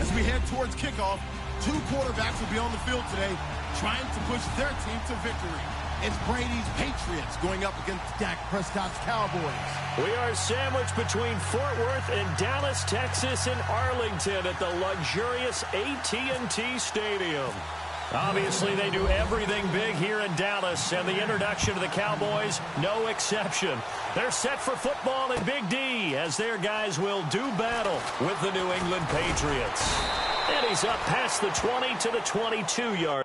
As we head towards kickoff, two quarterbacks will be on the field today trying to push their team to victory. It's Brady's Patriots going up against Dak Prescott's Cowboys. We are sandwiched between Fort Worth and Dallas, Texas, and Arlington at the luxurious AT&T Stadium. Obviously, they do everything big here in Dallas, and the introduction to the Cowboys, no exception. They're set for football in Big D, as their guys will do battle with the New England Patriots. And he's up past the 20 to the 22-yard.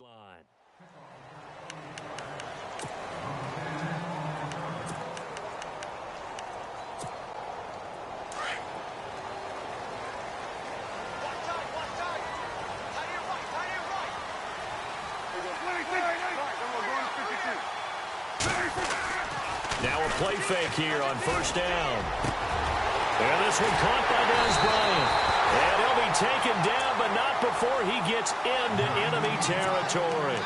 Line. Now a play fake here on first down. And this one caught by Dez Bryant. And he'll be taken down, but not before he gets into enemy territory.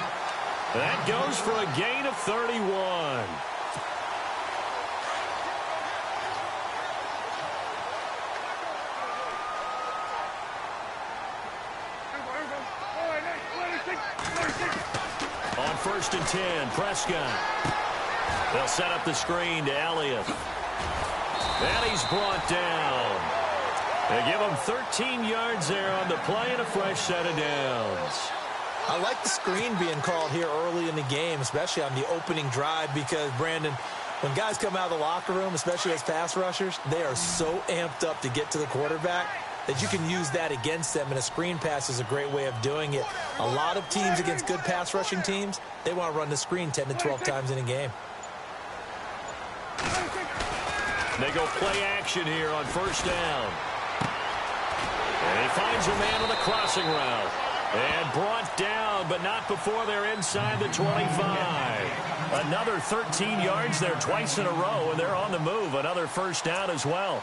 That goes for a gain of 31. On first and 10, Prescott. They'll set up the screen to Elliott. And he's brought down. They give him 13 yards there on the play and a fresh set of downs. I like the screen being called here early in the game, especially on the opening drive, because, Brandon, when guys come out of the locker room, especially as pass rushers, they are so amped up to get to the quarterback that you can use that against them, and a screen pass is a great way of doing it. A lot of teams against good pass rushing teams, they want to run the screen 10 to 12 times in a game. They go play action here on first down. And he finds a man on the crossing route. And brought down, but not before they're inside the 25. Another 13 yards there twice in a row, and they're on the move. Another first down as well.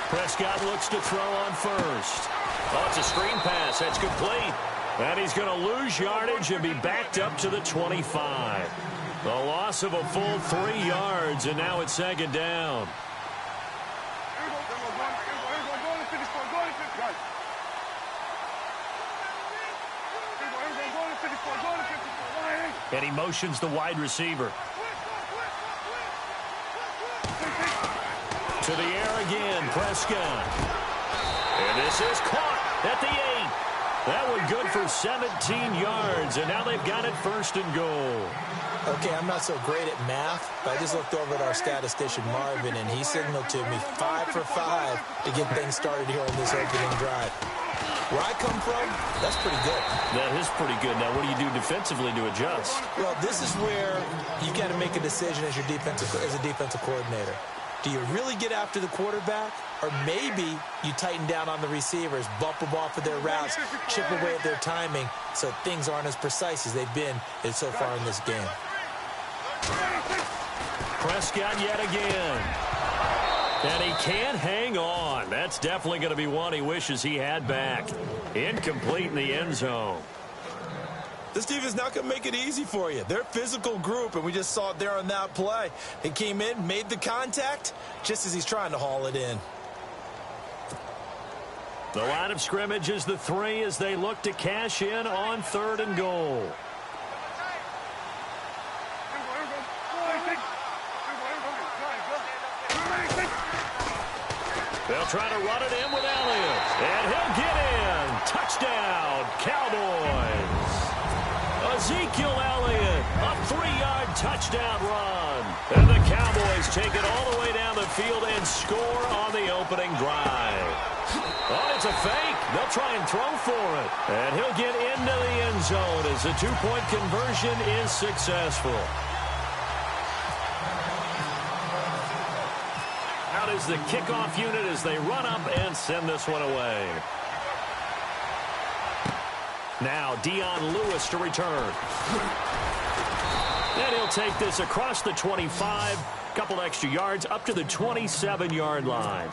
Prescott looks to throw on first. Oh, it's a screen pass. That's complete. And he's going to lose yardage and be backed up to the 25. The loss of a full 3 yards, and now it's second down. And he motions the wide receiver. To the air again, Prescott. And this is caught at the 8. That one good for 17 yards, and now they've got it first and goal. Okay, I'm not so great at math, but I just looked over at our statistician, Marvin, and he signaled to me 5 for 5 to get things started here on this opening drive. Where I come from, that's pretty good. That is pretty good. Now, what do you do defensively to adjust? Well, this is where you got to make a decision as a defensive coordinator. Do you really get after the quarterback, or maybe you tighten down on the receivers, bump them off of their routes, chip away at their timing so things aren't as precise as they've been so far in this game? Prescott yet again. And he can't hang on. That's definitely going to be one he wishes he had back. Incomplete in the end zone. This team is not going to make it easy for you. They're a physical group, and we just saw it there on that play. He came in, made the contact, just as he's trying to haul it in. The line of scrimmage is the 3 as they look to cash in on 3rd and goal. They'll try to run it in with Elliott, and he'll get in. Touchdown, Cowboys. Ezekiel Elliott, a 3-yard touchdown run. And the Cowboys take it all the way down the field and score on the opening drive. Oh, it's a fake. They'll try and throw for it. And he'll get into the end zone as the two-point conversion is successful. Out is the kickoff unit as they run up and send this one away. Now Dion Lewis to return. And he'll take this across the 25, couple extra yards up to the 27-yard line.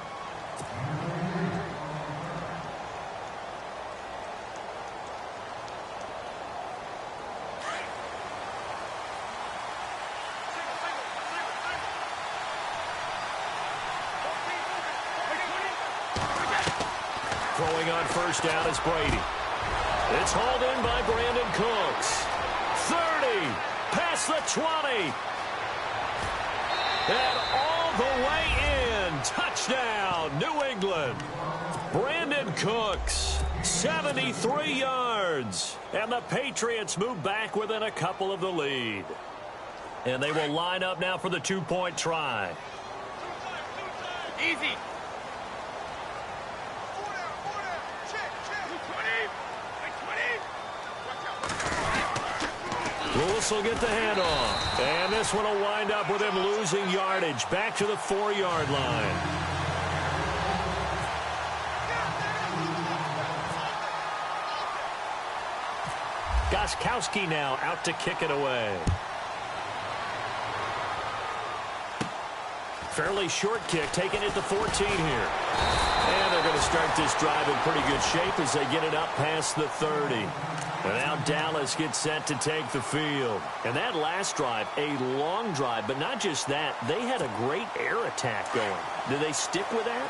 Throwing on first down is Brady. It's hauled in by Brandon Cooks. 30, past the 20. And all the way in. Touchdown, New England. Brandon Cooks, 73 yards. And the Patriots move back within a couple of the lead. And they will line up now for the two-point try. Easy. Lewis will get the handoff. And this one will wind up with him losing yardage. Back to the 4-yard line. Gostkowski now out to kick it away. Fairly short kick, taking it to 14 here. And they're going to start this drive in pretty good shape as they get it up past the 30. And now Dallas gets set to take the field. And that last drive, a long drive, but not just that. They had a great air attack going. Do they stick with that?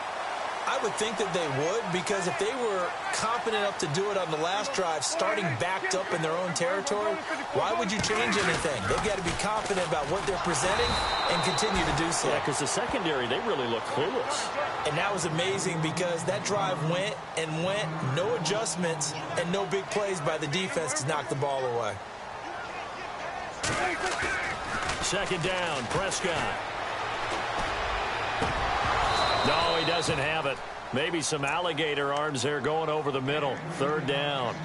I would think that they would, because if they were competent enough to do it on the last drive, starting backed up in their own territory, why would you change anything? They've got to be confident about what they're presenting and continue to do so. Yeah, because the secondary, they really look clueless. And that was amazing because that drive went and went, no adjustments, and no big plays by the defense to knock the ball away. Second down, Prescott. No, he doesn't have it. Maybe some alligator arms there going over the middle. Third down.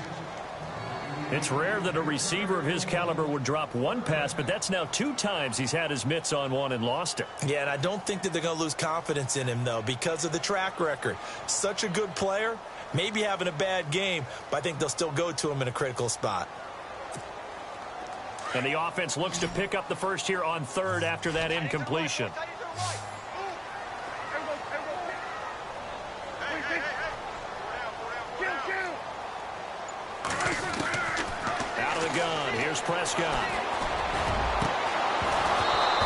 It's rare that a receiver of his caliber would drop one pass, but that's now 2 times he's had his mitts on one and lost it. Yeah, and I don't think that they're going to lose confidence in him, though, because of the track record. Such a good player, maybe having a bad game, but I think they'll still go to him in a critical spot. And the offense looks to pick up the first here on third after that incompletion. Out of the gun, here's Prescott.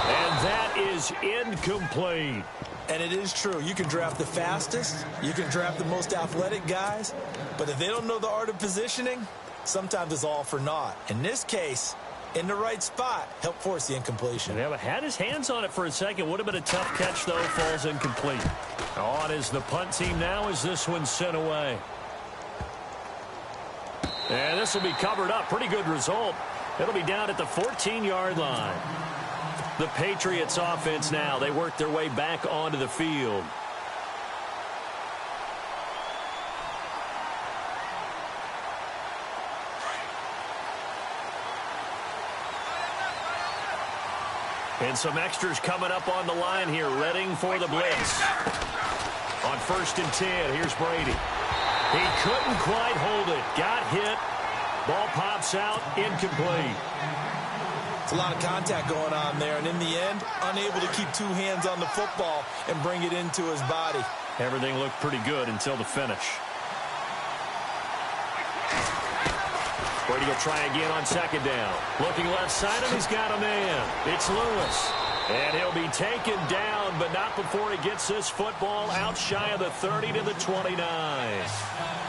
And that is incomplete. And it is true. You can draft the fastest, you can draft the most athletic guys, but if they don't know the art of positioning, sometimes it's all for naught. In this case, in the right spot, help force the incompletion. Yeah, but had his hands on it for a second. Would have been a tough catch, though. Falls incomplete. On is the punt team now as this one's sent away. And this will be covered up. Pretty good result. It'll be down at the 14-yard line. The Patriots offense now. They work their way back onto the field. And some extras coming up on the line here, readying for the blitz. On 1st and 10, here's Brady. He couldn't quite hold it. Got hit. Ball pops out. Incomplete. It's a lot of contact going on there, and in the end, unable to keep 2 hands on the football and bring it into his body. Everything looked pretty good until the finish. Brady will try again on 2nd down. Looking left side of him, he's got a man. It's Lewis. And he'll be taken down, but not before he gets this football out shy of the 30 to the 29.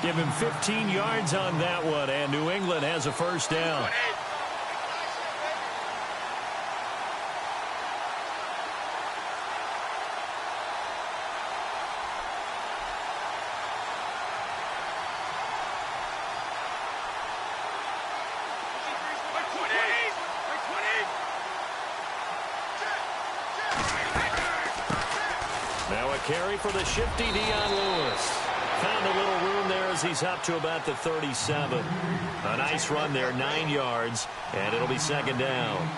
Give him 15 yards on that one, and New England has a first down. Carry for the shifty Dion Lewis. Found a little room there as he's up to about the 37. A nice run there, 9 yards, and it'll be second down.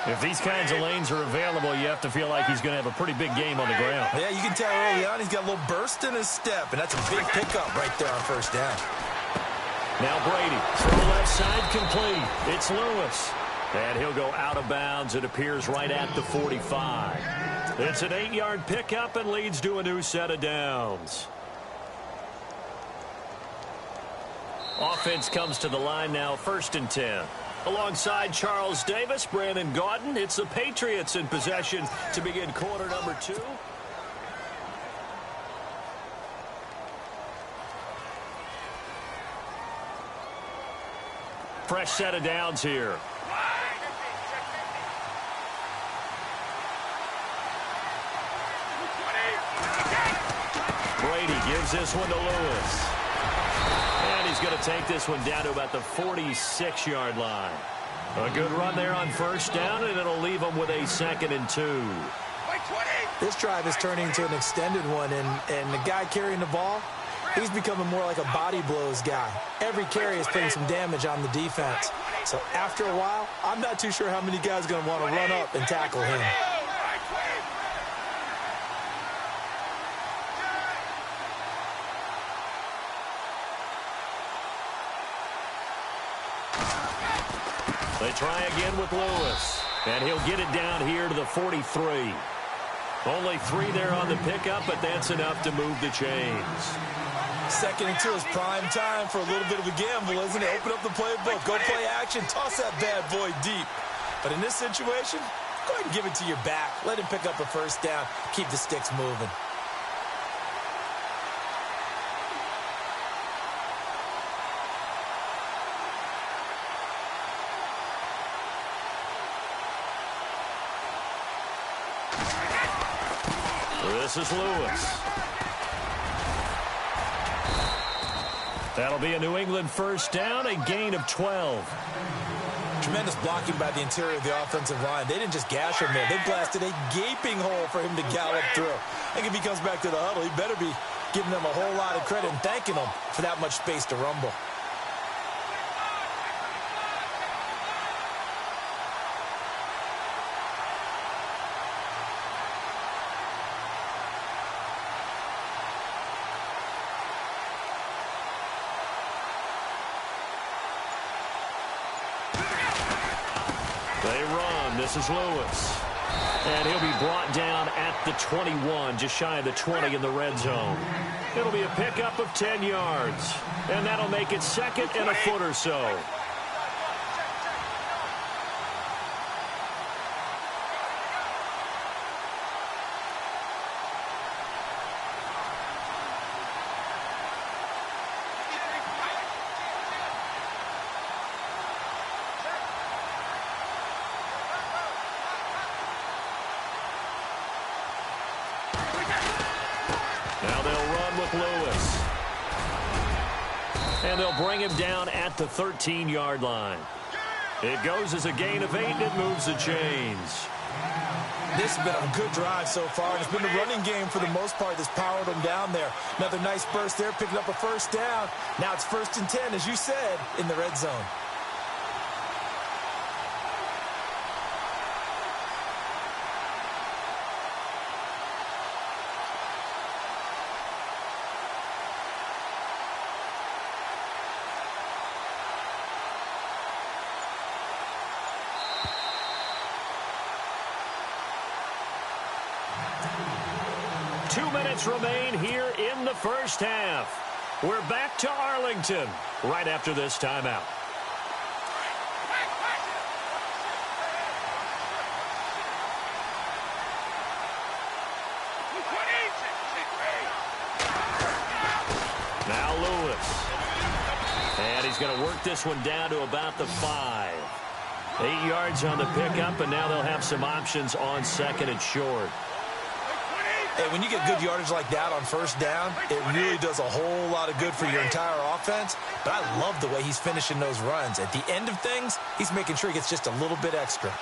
If these kinds of lanes are available, you have to feel like he's going to have a pretty big game on the ground. Yeah, you can tell early on he's got a little burst in his step, and that's a big pickup right there on first down. Now Brady, throw left side complete. It's Lewis. And he'll go out of bounds. It appears right at the 45. It's an 8-yard pickup and leads to a new set of downs. Offense comes to the line now, 1st and 10. Alongside Charles Davis, Brandon Gaudin, it's the Patriots in possession to begin quarter number 2. Fresh set of downs here. Brady gives this one to Lewis. And he's going to take this one down to about the 46-yard line. A good run there on first down, and it'll leave them with a 2nd and 2. This drive is turning into an extended one, and the guy carrying the ball, he's becoming more like a body blows guy. Every carry is putting some damage on the defense. So after a while, I'm not too sure how many guys are going to want to run up and tackle him. They try again with Lewis, and he'll get it down here to the 43. Only 3 there on the pickup, but that's enough to move the chains. 2nd and 2 is prime time for a little bit of a gamble, isn't it? Open up the playbook, go play action, toss that bad boy deep. But in this situation, go ahead and give it to your back. Let him pick up a first down, keep the sticks moving. This is Lewis. That'll be a New England first down, a gain of 12. Tremendous blocking by the interior of the offensive line. They didn't just gash him there. They blasted a gaping hole for him to gallop through. I think if he comes back to the huddle, he better be giving them a whole lot of credit and thanking them for that much space to rumble. This is Lewis. And he'll be brought down at the 21, just shy of the 20 in the red zone. It'll be a pickup of 10 yards. And that'll make it 2nd and a foot or so. Lewis. And they'll bring him down at the 13-yard line. It goes as a gain of 8, and it moves the chains. This has been a good drive so far. It's been the running game for the most part that's powered them down there. Another nice burst there, picking up a first down. Now it's 1st and 10, as you said, in the red zone. Remain here in the first half. We're back to Arlington right after this timeout. Now Lewis. And he's going to work this one down to about the 5. 8 yards on the pickup, and now they'll have some options on 2nd and short. Hey, when you get good yardage like that on first down, it really does a whole lot of good for your entire offense. But I love the way he's finishing those runs. At the end of things, he's making sure he gets just a little bit extra.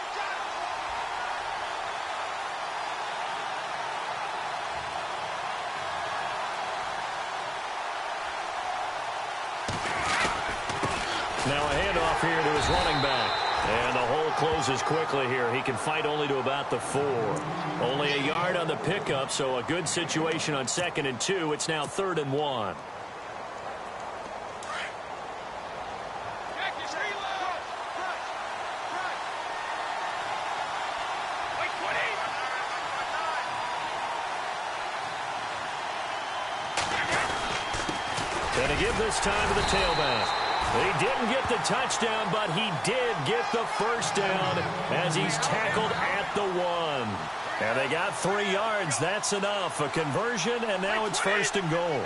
Now a handoff here to his running back. And the hole closes quickly here. He can fight only to about the 4. Only a yard on the pickup, so a good situation on 2nd and 2. It's now 3rd and 1. Going to give this time to the tailback. He didn't get the touchdown, but he did get the first down as he's tackled at the 1. And they got 3 yards. That's enough. A conversion, and now it's 1st and goal.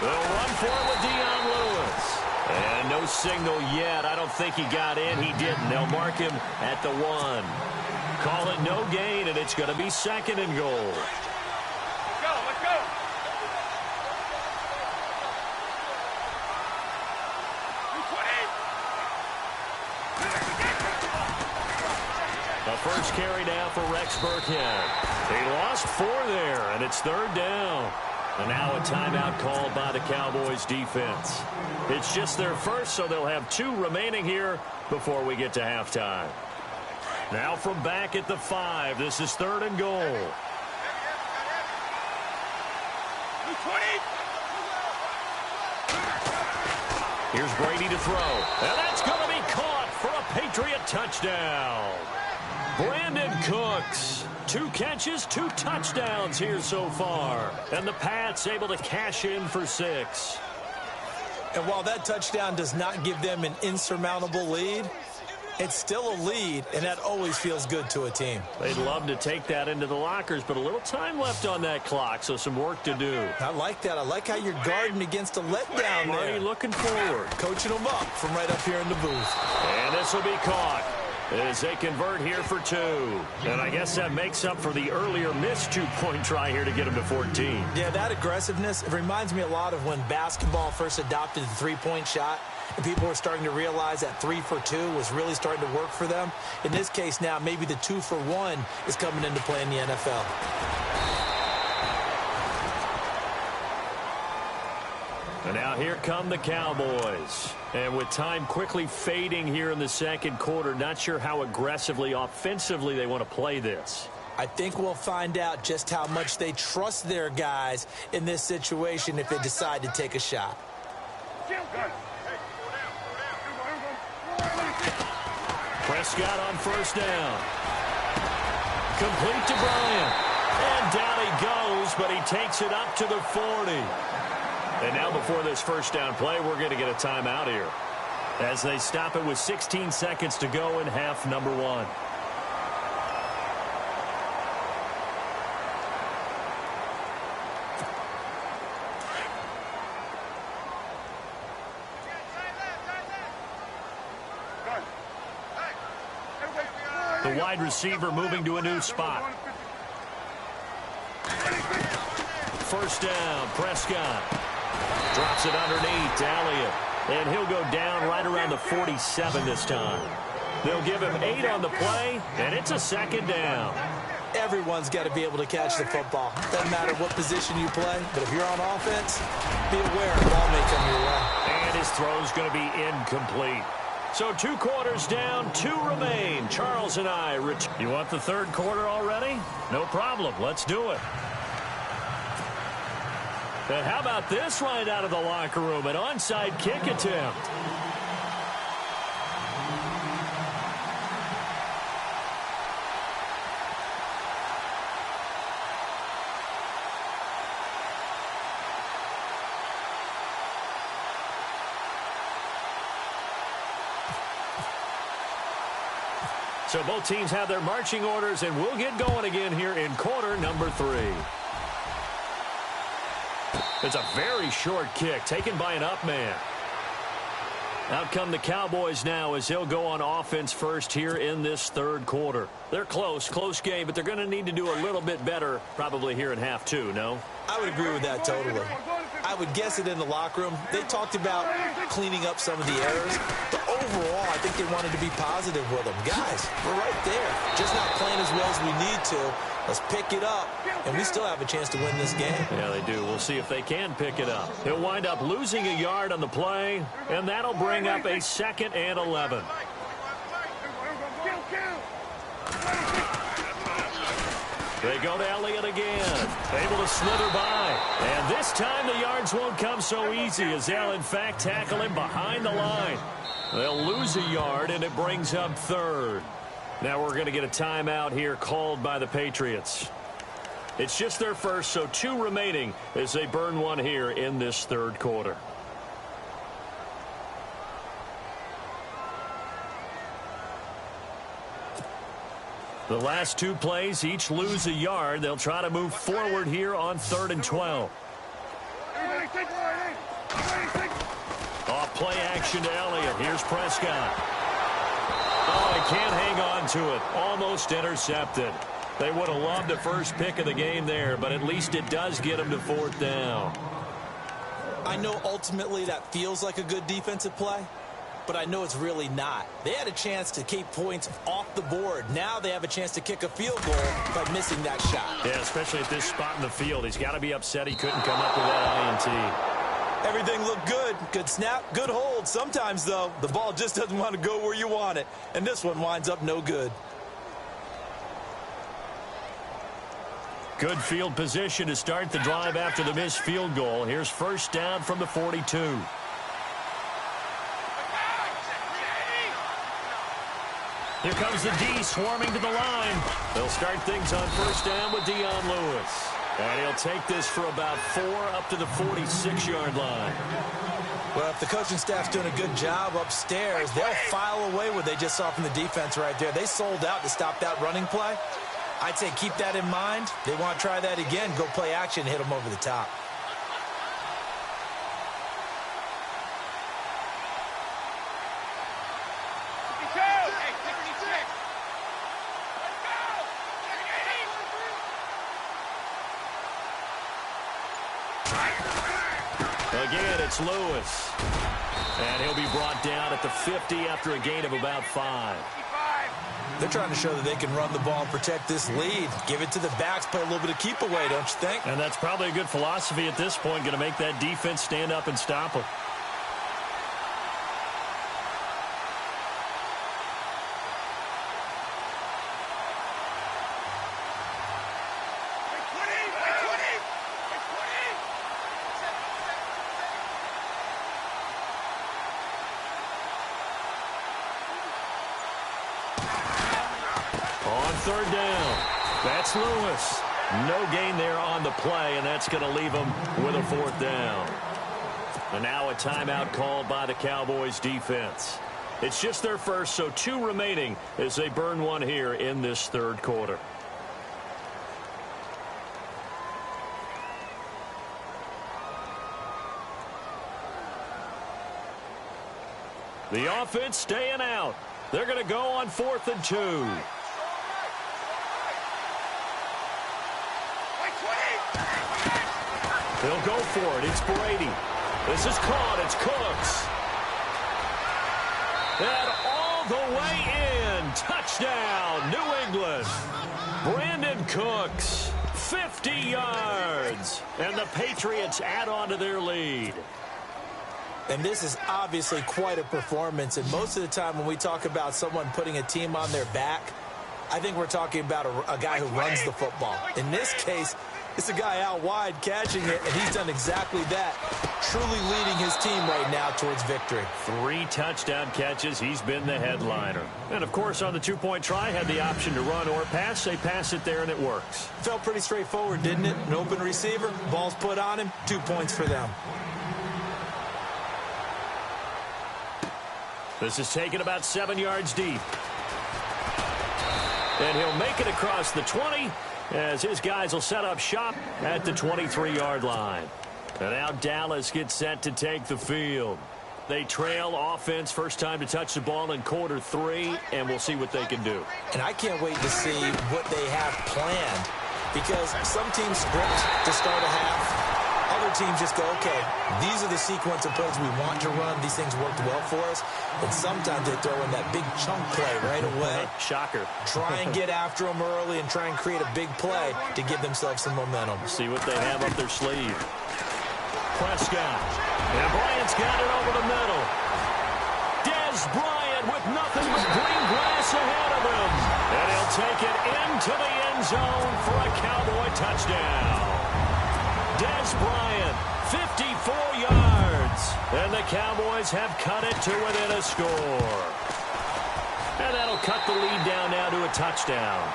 They'll run for it with Dion Lewis. And no signal yet. I don't think he got in. He didn't. They'll mark him at the 1. Call it no gain, and it's going to be 2nd and goal. First carry now for Rex Burkhead. He lost 4 there, and it's 3rd down. And now a timeout called by the Cowboys defense. It's just their first, so they'll have 2 remaining here before we get to halftime. Now from back at the 5, this is 3rd and goal. Here's Brady to throw. And that's going to be caught for a Patriot touchdown. Brandon Cooks, 2 catches, 2 touchdowns here so far. And the Pats able to cash in for 6. And while that touchdown does not give them an insurmountable lead, it's still a lead, and that always feels good to a team. They'd love to take that into the lockers, but a little time left on that clock, so some work to do. I like that. I like how you're guarding against a letdown there. Marty looking forward. Coaching them up from right up here in the booth. And this will be caught as they convert here for 2. And I guess that makes up for the earlier missed 2-point try here to get them to 14. Yeah, that aggressiveness, it reminds me a lot of when basketball first adopted the 3-point shot. And people were starting to realize that 3 for 2 was really starting to work for them. In this case now, maybe the 2 for 1 is coming into play in the NFL. And now here come the Cowboys. And with time quickly fading here in the 2nd quarter, not sure how aggressively, offensively they want to play this. I think we'll find out just how much they trust their guys in this situation if they decide to take a shot. Prescott on 1st down. Complete to Bryant. And down he goes, but he takes it up to the 40. And now before this 1st down play, we're going to get a timeout here as they stop it with 16 seconds to go in half number 1. The wide receiver moving to a new spot. 1st down, Prescott. Drops it underneath to Elliott. And he'll go down right around the 47 this time. They'll give him 8 on the play, and it's a 2nd down. Everyone's got to be able to catch the football. Doesn't matter what position you play, but if you're on offense, be aware the ball may come your way. And his throw's going to be incomplete. So 2 quarters down, 2 remain. Charles and I. You want the 3rd quarter already? No problem. Let's do it. And how about this right out of the locker room? An onside kick attempt. So both teams have their marching orders, and we'll get going again here in quarter number 3. It's a very short kick taken by an up man. Out come the Cowboys now as he'll go on offense first here in this 3rd quarter. They're close game, but they're going to need to do a little bit better probably here in half 2, no? I would agree with that totally. I would guess it in the locker room. They talked about cleaning up some of the errors, but overall, I think they wanted to be positive with them. Guys, we're right there. Just not playing as well as we need to. Let's pick it up, and we still have a chance to win this game. Yeah, they do. We'll see if they can pick it up. He'll wind up losing a yard on the play, and that'll bring up a 2nd and 11. They go to Elliott again. Able to slither by. And this time the yards won't come so easy as they'll, in fact, tackle him behind the line. They'll lose a yard, and it brings up 3rd. Now we're going to get a timeout here called by the Patriots. It's just their first, so 2 remaining as they burn one here in this 3rd quarter. The last 2 plays, each lose a yard. They'll try to move forward here on 3rd and 12. Off play action to Elliott. Here's Prescott. Oh, he can't hang on to it. Almost intercepted. They would have loved the first pick of the game there, but at least it does get them to 4th down. I know ultimately that feels like a good defensive play, but I know it's really not. They had a chance to keep points off the board. Now they have a chance to kick a field goal by missing that shot. Yeah, especially at this spot in the field. He's got to be upset he couldn't come up with that INT. Everything looked good. Good snap, good hold. Sometimes, though, the ball just doesn't want to go where you want it. And this one winds up no good. Good field position to start the drive after the missed field goal. Here's 1st down from the 42. Here comes the D swarming to the line. They'll start things on 1st down with Dion Lewis. And he'll take this for about 4 up to the 46-yard line. Well, if the coaching staff's doing a good job upstairs, they'll file away what they just saw from the defense right there. They sold out to stop that running play. I'd say keep that in mind. They want to try that again, go play action, hit them over the top. Again, it's Lewis. And he'll be brought down at the 50 after a gain of about 5. They're trying to show that they can run the ball and protect this lead. Give it to the backs, play a little bit of keep away, don't you think? And that's probably a good philosophy at this point, going to make that defense stand up and stop them. On 3rd down, that's Lewis. No gain there on the play, and that's going to leave him with a 4th down. And now a timeout called by the Cowboys defense. It's just their first, so 2 remaining as they burn one here in this 3rd quarter. The offense staying out. They're going to go on 4th and 2. They'll go for it. It's Brady. This is caught. It's Cooks. And all the way in. Touchdown, New England. Brandon Cooks, 50 yards. And the Patriots add on to their lead. And this is obviously quite a performance. And most of the time when we talk about someone putting a team on their back, I think we're talking about a guy who runs the football. In this case, it's a guy out wide catching it, and he's done exactly that, truly leading his team right now towards victory. 3 touchdown catches. He's been the headliner. And, of course, on the 2-point try, had the option to run or pass. They pass it there, and it works. Felt pretty straightforward, didn't it? An open receiver, ball's put on him, 2 points for them. This is taken about 7 yards deep. And he'll make it across the 20 as his guys will set up shop at the 23-yard line. And now Dallas gets set to take the field. They trail offense, first time to touch the ball in quarter 3, and we'll see what they can do. And I can't wait to see what they have planned, because some teams script to start a half. Other other teams just go, okay, these are the sequence of plays we want to run. These things worked well for us. And sometimes they throw in that big chunk play right away. Shocker. Try and get after them early and try and create a big play to give themselves some momentum. See what they have up their sleeve. Prescott. And Bryant's got it over the middle. Des Bryant with nothing but green grass ahead of him. And he'll take it into the end zone for a Cowboy touchdown. Des Bryant, 54 yards. And the Cowboys have cut it to within a score. And that'll cut the lead down now to a touchdown.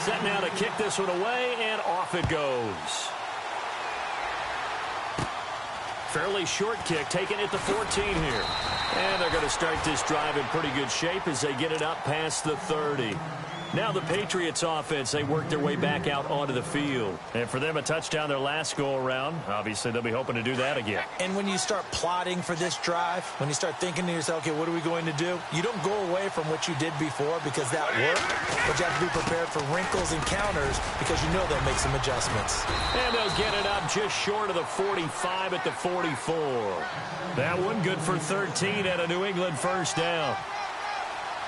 Set now to kick this one away, and off it goes. Fairly short kick, taking it to 14 here. And they're going to start this drive in pretty good shape as they get it up past the 30. Now the Patriots offense, they work their way back out onto the field. And for them, a touchdown their last go-around. Obviously, they'll be hoping to do that again. And when you start plotting for this drive, when you start thinking to yourself, okay, what are we going to do? You don't go away from what you did before because that worked, but you have to be prepared for wrinkles and counters because you know they'll make some adjustments. And they'll get it up just short of the 45 at the 44. That one good for 13 at a New England first down.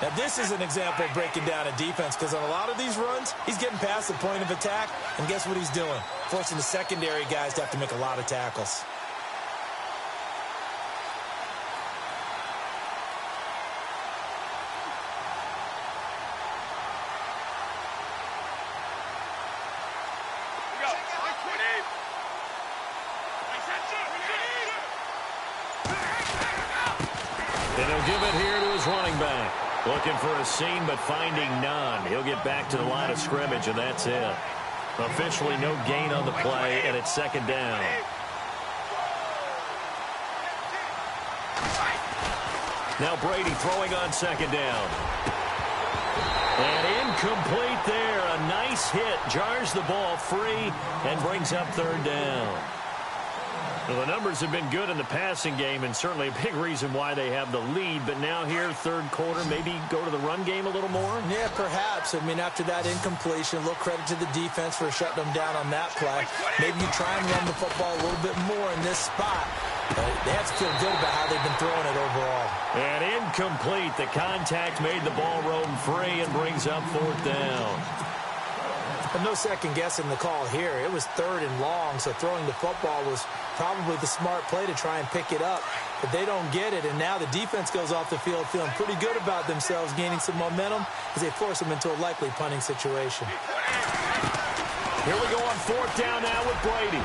Now, this is an example of breaking down a defense because on a lot of these runs, he's getting past the point of attack, and guess what he's doing? Forcing the secondary guys to have to make a lot of tackles. And he'll give it here to his running back. Looking for a seam, but finding none. He'll get back to the line of scrimmage, and that's it. Officially no gain on the play, and it's second down. Now Brady throwing on second down. And incomplete there. A nice hit. Jars the ball free and brings up third down. Well, the numbers have been good in the passing game, and certainly a big reason why they have the lead. But now here, third quarter, maybe go to the run game a little more? Yeah, perhaps. I mean, after that incompletion, a little credit to the defense for shutting them down on that play. Maybe you try and run the football a little bit more in this spot. But they have to feel good about how they've been throwing it overall. And incomplete. The contact made the ball roam free and brings up fourth down. But no second guessing the call here. It was third and long, so throwing the football was probably the smart play to try and pick it up. But they don't get it, and now the defense goes off the field feeling pretty good about themselves, gaining some momentum as they force them into a likely punting situation. Here we go on fourth down now with Brady.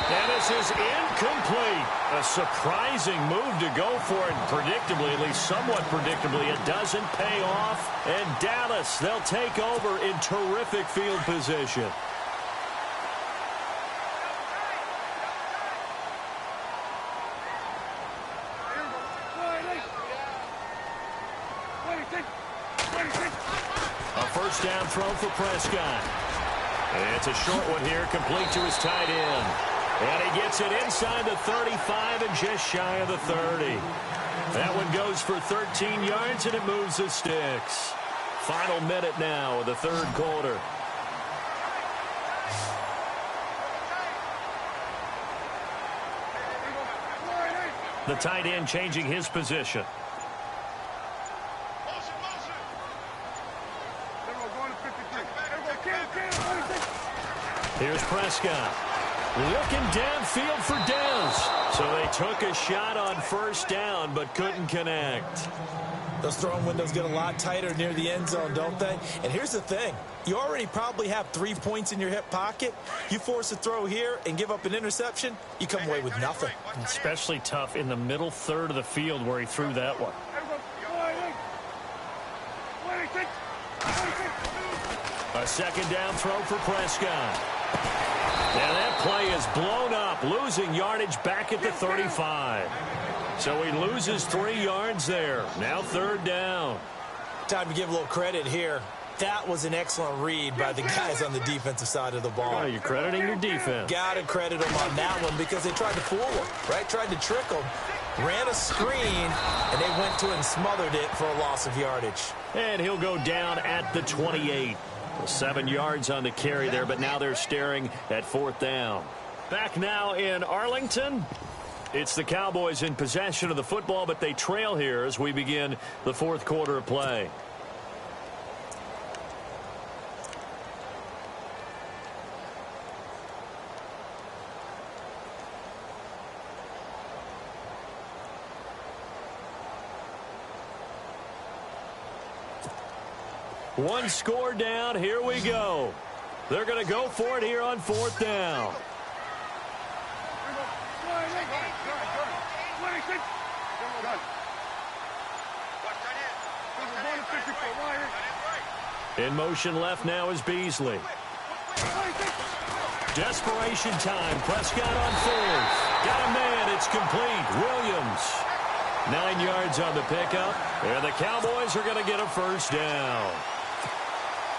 And this is incomplete. A surprising move to go for it. Predictably, at least somewhat predictably, it doesn't pay off. And Dallas, they'll take over in terrific field position. A first down throw for Prescott. And it's a short one here, complete to his tight end. And he gets it inside the 35 and just shy of the 30. That one goes for 13 yards, and it moves the sticks. Final minute now of the third quarter. The tight end changing his position. Here's Prescott. Looking downfield for Dez. So they took a shot on first down, but couldn't connect. Those throwing windows get a lot tighter near the end zone, don't they? And here's the thing. You already probably have 3 points in your hip pocket. You force a throw here and give up an interception, you come away with nothing. Especially tough in the middle third of the field where he threw that one. A second down throw for Prescott. And that play is blown up, losing yardage back at the 35. So he loses 3 yards there. Now third down. Time to give a little credit here. That was an excellent read by the guys on the defensive side of the ball. Oh, you're crediting your defense. Got to credit them on that one because they tried to fool them, right? Tried to trick them. ran a screen, and they went to and smothered it for a loss of yardage. And he'll go down at the 28. 7 yards on the carry there, but now they're staring at 4th down. Back now in Arlington. It's the Cowboys in possession of the football, but they trail here as we begin the 4th quarter of play. One score down. Here we go. They're going to go for it here on 4th down. In motion left now is Beasley. Desperation time. Prescott on 4th. Got a man. It's complete. Williams. 9 yards on the pickup. And the Cowboys are going to get a 1st down.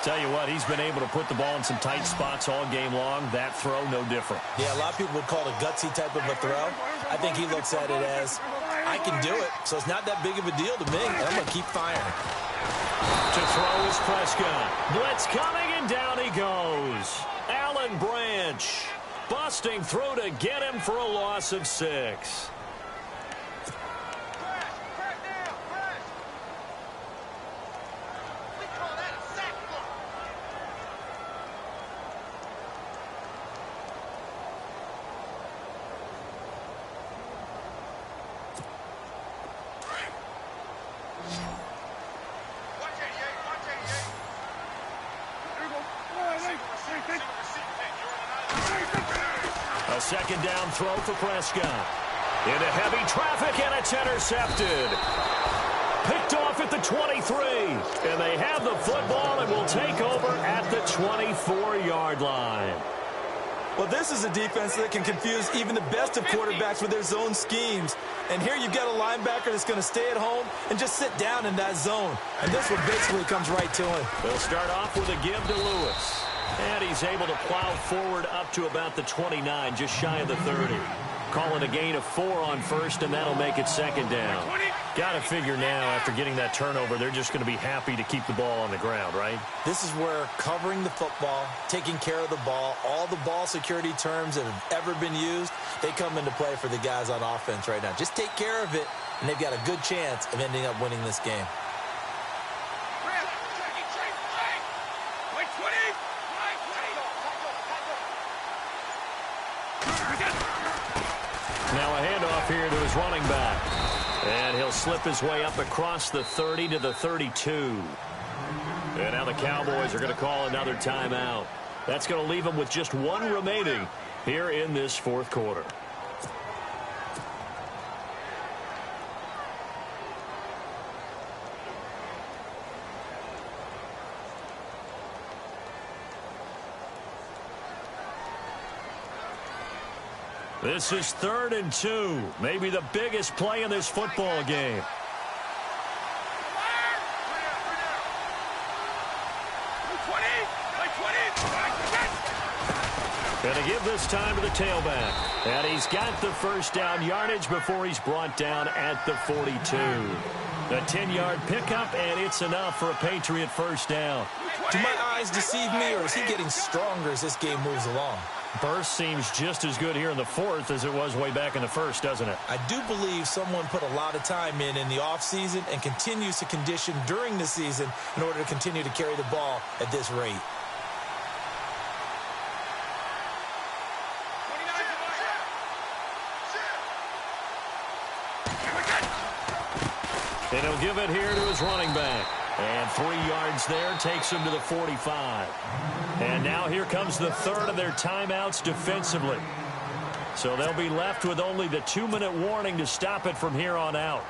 Tell you what, he's been able to put the ball in some tight spots all game long. That throw, no different. Yeah, a lot of people would call it a gutsy type of a throw. I think he looks at it as, I can do it, so it's not that big of a deal to me, and I'm going to keep firing. To throw is Prescott. Blitz coming, and down he goes. Alan Branch busting through to get him for a loss of 6. A 2nd down throw for Prescott. Into heavy traffic, and it's intercepted. Picked off at the 23. And they have the football and will take over at the 24-yard line. Well, this is a defense that can confuse even the best of quarterbacks with their zone schemes. And here you've got a linebacker that's going to stay at home and just sit down in that zone. And this one basically comes right to him. They'll start off with a give to Lewis. And he's able to plow forward up to about the 29, just shy of the 30. Calling a gain of 4 on 1st, and that'll make it 2nd down. Got to figure now, after getting that turnover, they're just going to be happy to keep the ball on the ground, right? This is where covering the football, taking care of the ball, all the ball security terms that have ever been used, they come into play for the guys on offense right now. Just take care of it, and they've got a good chance of ending up winning this game. Now a handoff here to his running back. And he'll slip his way up across the 30 to the 32. And now the Cowboys are going to call another timeout. That's going to leave them with just 1 remaining here in this 4th quarter. This is 3rd and 2. Maybe the biggest play in this football game. Going to give this time to the tailback. And he's got the 1st down yardage before he's brought down at the 42. A 10-yard pickup, and it's enough for a Patriot 1st down. Do my eyes deceive me, or is he getting stronger as this game moves along? Burst seems just as good here in the 4th as it was way back in the 1st, doesn't it? I do believe someone put a lot of time in the offseason and continues to condition during the season in order to continue to carry the ball at this rate. And he'll give it here to his running back. And 3 yards there takes him to the 45. And now here comes the 3rd of their timeouts defensively. So they'll be left with only the 2-minute warning to stop it from here on out.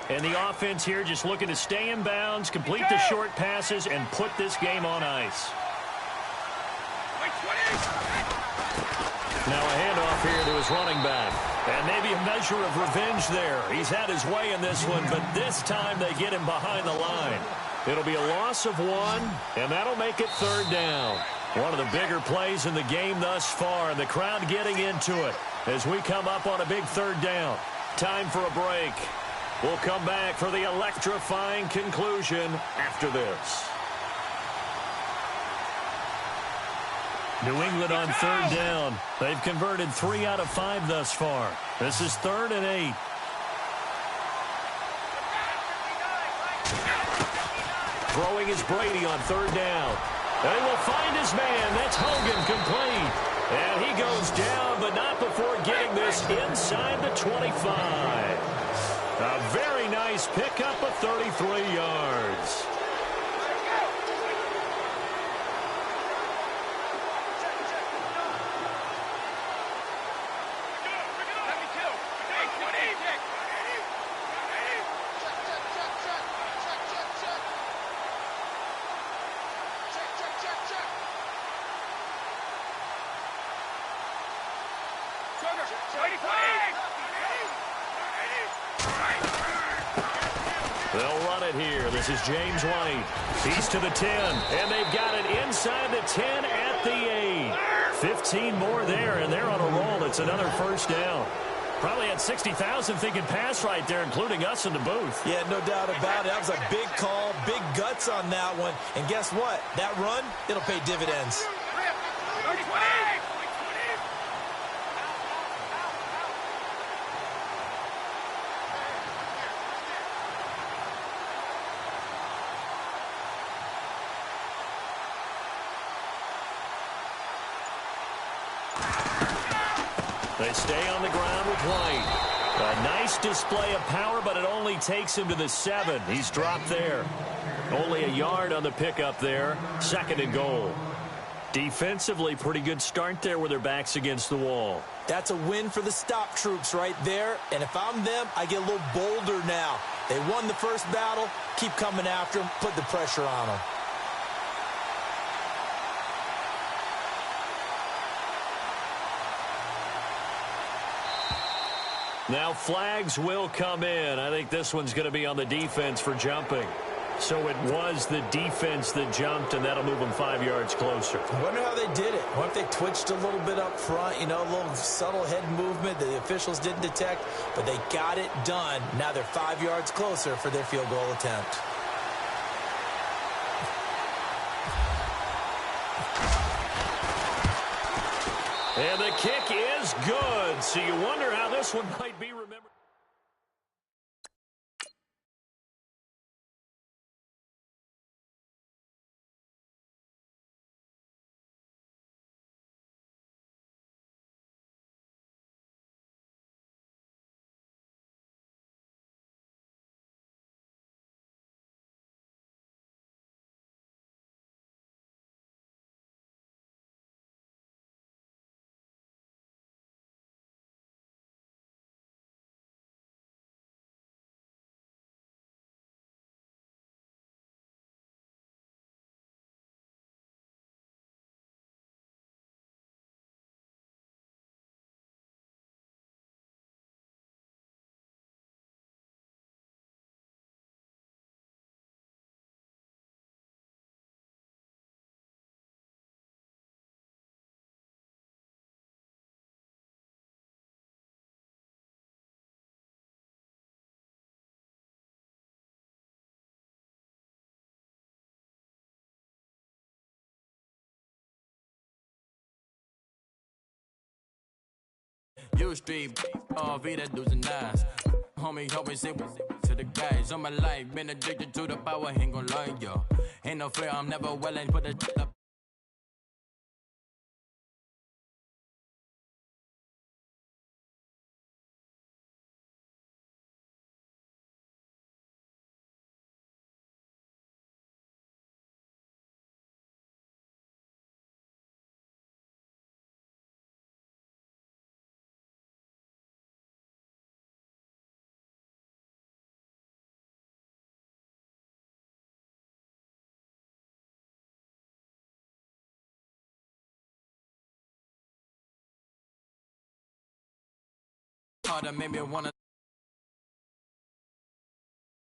And the offense here just looking to stay in bounds, complete the short passes, and put this game on ice. Now a handoff here to his running back. And maybe a measure of revenge there. He's had his way in this one, but this time they get him behind the line. It'll be a loss of 1, and that'll make it 3rd down. One of the bigger plays in the game thus far, and the crowd getting into it as we come up on a big third down. Time for a break. We'll come back for the electrifying conclusion after this. New England on third down. They've converted 3 out of 5 thus far. This is 3rd and 8. Throwing is Brady on third down. They will find his man. That's Hogan, complete. And he goes down, but not before getting this inside the 25. A very nice pickup of 33 yards. They'll run it here. This is James White. He's to the 10, and they've got it inside the 10 at the 8. 15 more there, and they're on a roll. It's another first down. Probably had 60,000 thinking pass right there, including us in the booth. Yeah, no doubt about it. That was a big call, big guts on that one. And guess what? That run, it'll pay dividends. They stay on the ground with White. A nice display of power, but it only takes him to the 7. He's dropped there. Only a yard on the pickup there. 2nd and goal. Defensively, pretty good start there with their backs against the wall. That's a win for the stop troops right there. And if I'm them, I get a little bolder now. They won the first battle. Keep coming after them. Put the pressure on them. Now flags will come in. I think this one's going to be on the defense for jumping. So it was the defense that jumped, and that'll move them 5 yards closer. I wonder how they did it. I wonder if they twitched a little bit up front, you know, a little subtle head movement that the officials didn't detect, but they got it done. Now they're 5 yards closer for their field goal attempt. And the kick is good. So you wonder how this one might be remembered. You street, vida losing eyes. Homie, always say to the guys. On my life, been addicted to the power, ain't gon' lie, yo. Ain't no fear, I'm never willing, put the up. That made me wanna